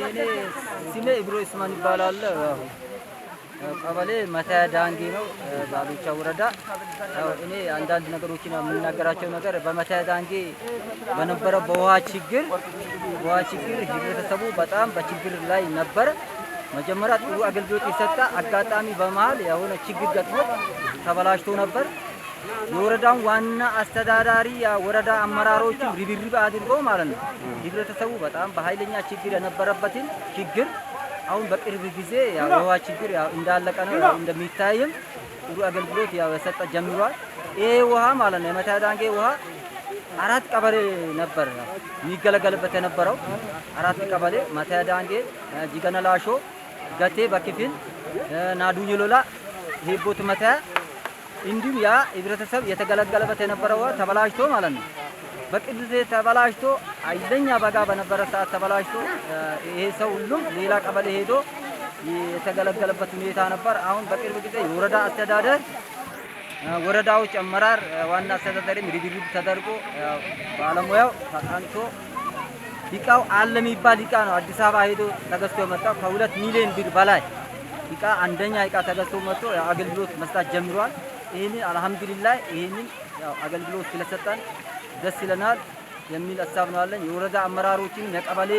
እኔ ስሜ ኢብሮ ኢስማን ይባላል። ቀበሌ መታያ ዳንጌ ነው ባሉቻ ወረዳ። እኔ አንዳንድ ነገሮችን የምናገራቸው ነገር በመታያ ዳንጌ በነበረው በውሃ ችግር ህብረተሰቡ በጣም በችግር ላይ ነበር። መጀመሪያ ጥሩ አገልግሎት የሰጠ አጋጣሚ በመሃል የሆነ ችግር ገጥሞ ተበላሽቶ ነበር። የወረዳውን ዋና አስተዳዳሪ የወረዳ አመራሮችን ርብርብ አድርጎ ማለት ነው ህብረተሰቡ በጣም በኃይለኛ ችግር የነበረበትን ችግር አሁን በቅርብ ጊዜ የውሃ ችግር እንዳለቀ ነው። እንደሚታይም ጥሩ አገልግሎት የሰጠ ጀምሯል። ይሄ ውሃ ማለት ነው የመታያ ዳንጌ ውሃ 4 ቀበሌ ነበር የሚገለገልበት የነበረው። 4 ቀበሌ መታያ ዳንጌ፣ ጂገነላሾ፣ ገቴ በክፍል ናዱኝሎላ፣ ሄቦት መታያ እንዲሁም ያ ህብረተሰብ የተገለገለበት የነበረው ተበላሽቶ ማለት ነው በቅርብ ጊዜ ተበላሽቶ ኃይለኛ በጋ በነበረ ሰዓት ተበላሽቶ ይሄ ሰው ሁሉም ሌላ ቀበሌ ሄዶ የተገለገለበት ሁኔታ ነበር። አሁን በቅርብ ጊዜ የወረዳ አስተዳደር ወረዳዎች አመራር ዋና አስተዳዳሪም ርብርብ ተደርጎ ባለሙያው ተጠንቶ እቃው አለ የሚባል እቃ ነው አዲስ አበባ ሄዶ ተገዝቶ መጣው። ከ2 ሚሊዮን ብር በላይ እቃ አንደኛ እቃ ተገዝቶ መጥቶ አገልግሎት መስጠት ጀምሯል። ይሄንን አልሐምዱሊላህ ይሄንን አገልግሎት ስለሰጠን ደስ ይለናል የሚል ሀሳብ ነው ያለን። የወረዳ አመራሮችን የቀበሌ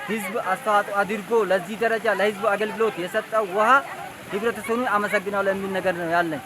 ህዝብ አስተዋጽኦ አድርጎ ለዚህ ደረጃ ለህዝቡ አገልግሎት የሰጠው ውሃ ህብረተሰቡን አመሰግናለሁ የሚል ነገር ነው ያለን።